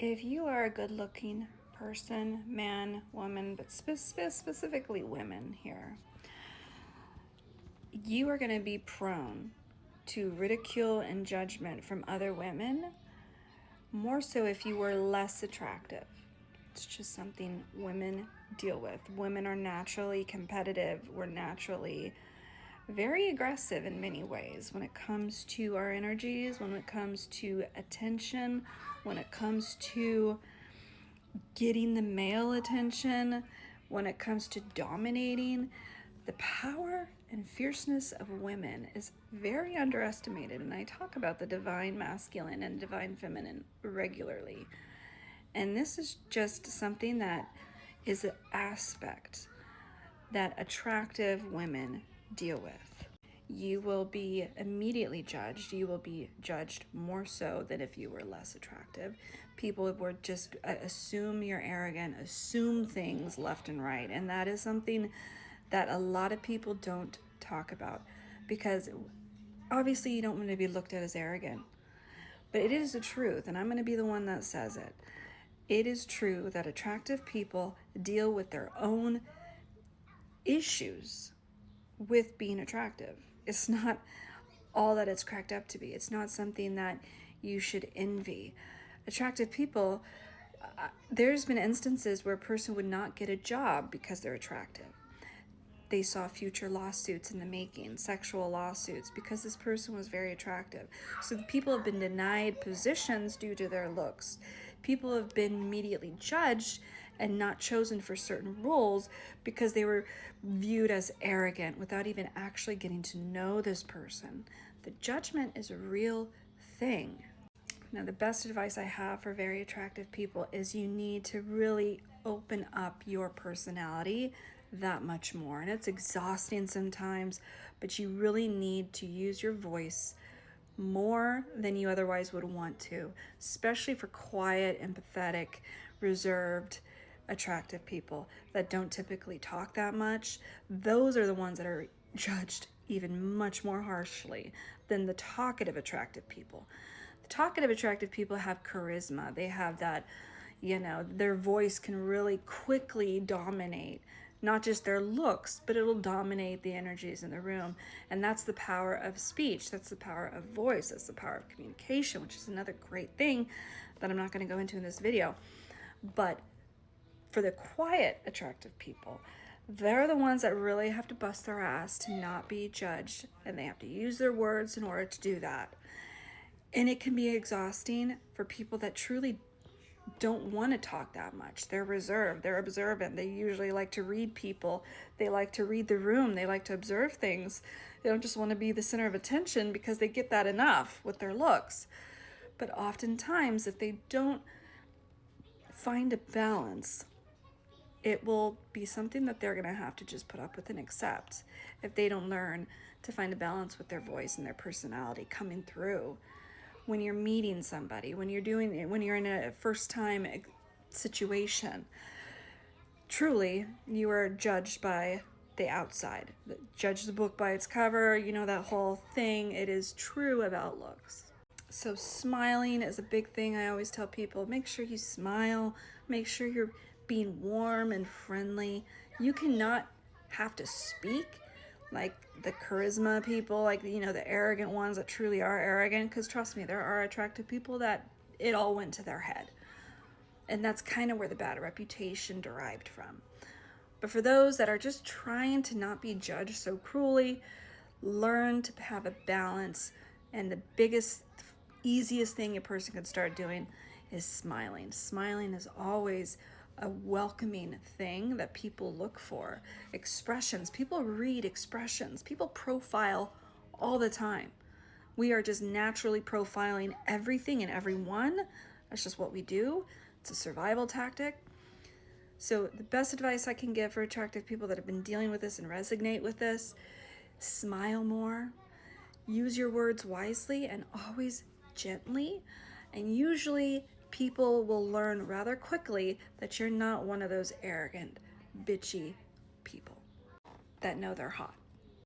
If you are a good-looking person, man, woman, but specifically women here, you are going to be prone to ridicule and judgment from other women, more so if you were less attractive. It's just something women deal with. Women are naturally competitive. We're naturally very aggressive in many ways when it comes to our energies, when it comes to attention, when it comes to getting the male attention, when it comes to dominating. The power and fierceness of women is very underestimated, and I talk about the divine masculine and divine feminine regularly. And this is just something that is an aspect that attractive women deal with. You will be immediately judged. You will be judged more so than if you were less attractive. People would just assume you're arrogant, assume things left and right. And that is something that a lot of people don't talk about, because obviously you don't want to be looked at as arrogant. But it is the truth, and I'm going to be the one that says it. It is true that attractive people deal with their own issues with being attractive. It's not all that it's cracked up to be. It's not something that you should envy. Attractive people, there's been instances where a person would not get a job because they're attractive. They saw future lawsuits in the making, sexual lawsuits, because this person was very attractive. So the people have been denied positions due to their looks. People have been immediately judged and not chosen for certain roles because they were viewed as arrogant without even actually getting to know this person. The judgment is a real thing. Now, the best advice I have for very attractive people is you need to really open up your personality that much more. And it's exhausting sometimes, but you really need to use your voice more than you otherwise would want to, especially for quiet, empathetic, reserved, attractive people that don't typically talk that much. Those are the ones that are judged even much more harshly than the talkative, attractive people. The talkative, attractive people have charisma. They have that, their voice can really quickly dominate not just their looks, but it'll dominate the energies in the room. And that's the power of speech. That's the power of voice. That's the power of communication, which is another great thing that I'm not going to go into in this video. But for the quiet, attractive people, they're the ones that really have to bust their ass to not be judged, and they have to use their words in order to do that. And it can be exhausting for people that truly don't want to talk that much. They're reserved, they're observant. They usually like to read people. They like to read the room. They like to observe things. They don't just want to be the center of attention because they get that enough with their looks. But oftentimes, if they don't find a balance, it will be something that they're going to have to just put up with and accept if they don't learn to find a balance with their voice and their personality coming through. When you're meeting somebody, when you're in a first time situation, truly you are judged by the outside. Judge the book by its cover, that whole thing. It is true about looks. So smiling is a big thing. I always tell people, make sure you smile, make sure you're being warm and friendly. You cannot have to speak like the charisma people, like, the arrogant ones that truly are arrogant, because trust me, there are attractive people that it all went to their head. And that's kind of where the bad reputation derived from. But for those that are just trying to not be judged so cruelly, learn to have a balance. And the biggest, easiest thing a person can start doing is smiling. Smiling is always a welcoming thing that people look for. Expressions, people read expressions, people profile all the time. We are just naturally profiling everything and everyone. That's just what we do. It's a survival tactic. So the best advice I can give for attractive people that have been dealing with this and resonate with this, smile more, use your words wisely and always gently. And usually people will learn rather quickly that you're not one of those arrogant, bitchy people that know they're hot.